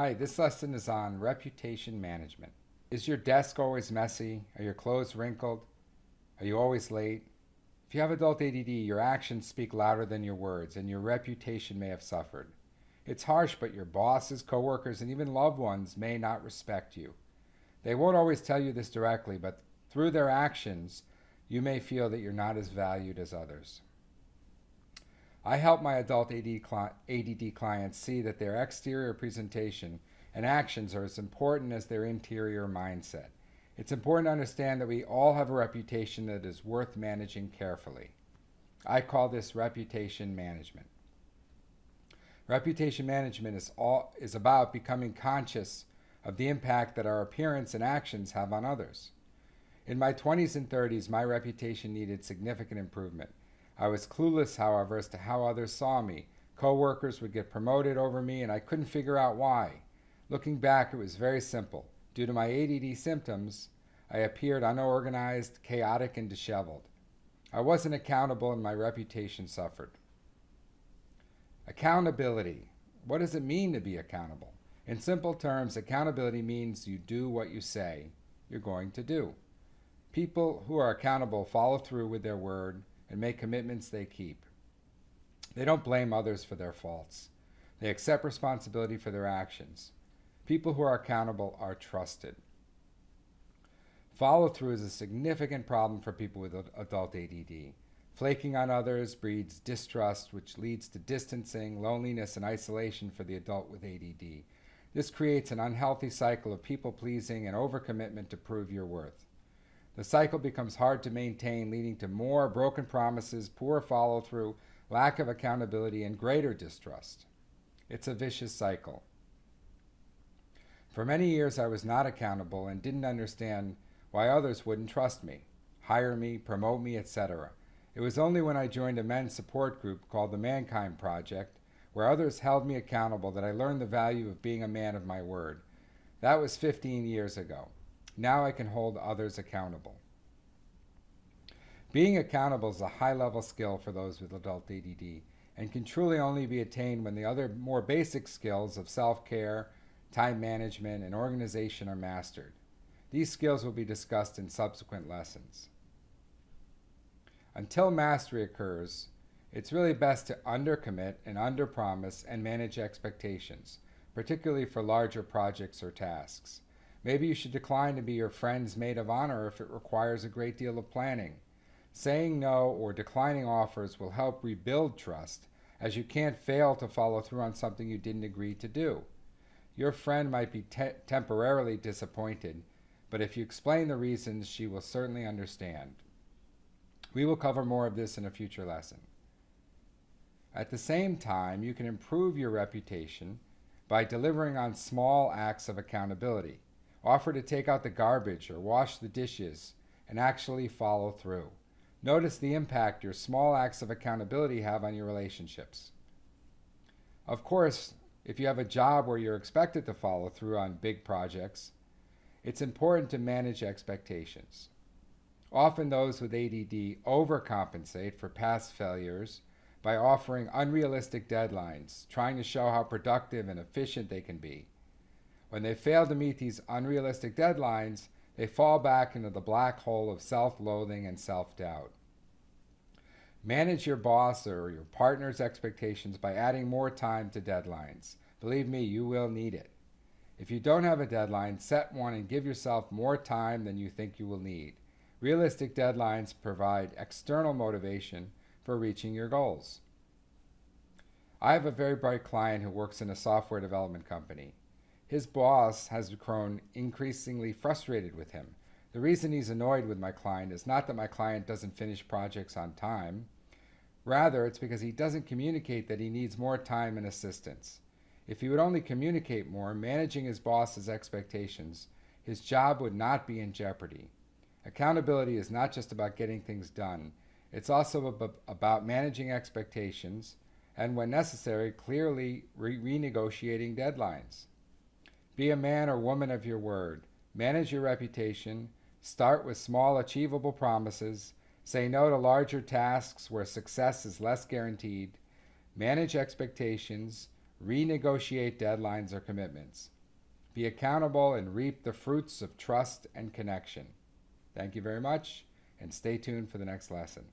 Hi, this lesson is on reputation management. Is your desk always messy? Are your clothes wrinkled? Are you always late? If you have adult ADD, your actions speak louder than your words, and your reputation may have suffered. It's harsh, but your bosses, coworkers, and even loved ones may not respect you. They won't always tell you this directly, but through their actions, you may feel that you're not as valued as others. I help my adult ADD clients see that their exterior presentation and actions are as important as their interior mindset. It's important to understand that we all have a reputation that is worth managing carefully. I call this reputation management. Reputation management is about becoming conscious of the impact that our appearance and actions have on others. In my 20s and 30s, my reputation needed significant improvement. I was clueless, however, as to how others saw me. Coworkers would get promoted over me, and I couldn't figure out why. Looking back, it was very simple. Due to my ADD symptoms, I appeared unorganized, chaotic, and disheveled. I wasn't accountable, and my reputation suffered. Accountability. What does it mean to be accountable? In simple terms, accountability means you do what you say you're going to do. People who are accountable follow through with their word and make commitments they keep. They don't blame others for their faults. They accept responsibility for their actions. People who are accountable are trusted. Follow through is a significant problem for people with adult ADD. Flaking on others breeds distrust, which leads to distancing, loneliness, and isolation for the adult with ADD. This creates an unhealthy cycle of people-pleasing and overcommitment to prove your worth. The cycle becomes hard to maintain, leading to more broken promises, poor follow-through, lack of accountability, and greater distrust. It's a vicious cycle. For many years, I was not accountable and didn't understand why others wouldn't trust me, hire me, promote me, etc. It was only when I joined a men's support group called the Mankind Project, where others held me accountable, that I learned the value of being a man of my word. That was 15 years ago. Now I can hold others accountable. Being accountable is a high-level skill for those with adult ADD and can truly only be attained when the other more basic skills of self-care, time management, and organization are mastered. These skills will be discussed in subsequent lessons. Until mastery occurs, it's really best to undercommit and underpromise and manage expectations, particularly for larger projects or tasks. Maybe you should decline to be your friend's maid of honor if it requires a great deal of planning. Saying no or declining offers will help rebuild trust, as you can't fail to follow through on something you didn't agree to do. Your friend might be temporarily disappointed, but if you explain the reasons, she will certainly understand. We will cover more of this in a future lesson. At the same time, you can improve your reputation by delivering on small acts of accountability. Offer to take out the garbage or wash the dishes and actually follow through. Notice the impact your small acts of accountability have on your relationships. Of course, if you have a job where you're expected to follow through on big projects, it's important to manage expectations. Often those with ADD overcompensate for past failures by offering unrealistic deadlines, trying to show how productive and efficient they can be. When they fail to meet these unrealistic deadlines, they fall back into the black hole of self-loathing and self-doubt. Manage your boss or your partner's expectations by adding more time to deadlines. Believe me, you will need it. If you don't have a deadline, set one and give yourself more time than you think you will need. Realistic deadlines provide external motivation for reaching your goals. I have a very bright client who works in a software development company. His boss has grown increasingly frustrated with him. The reason he's annoyed with my client is not that my client doesn't finish projects on time. Rather, it's because he doesn't communicate that he needs more time and assistance. If he would only communicate more, managing his boss's expectations, his job would not be in jeopardy. Accountability is not just about getting things done. It's also about managing expectations and, when necessary, clearly renegotiating deadlines. Be a man or woman of your word. Manage your reputation. Start with small, achievable promises. Say no to larger tasks where success is less guaranteed. Manage expectations. Renegotiate deadlines or commitments. Be accountable and reap the fruits of trust and connection. Thank you very much, and stay tuned for the next lesson.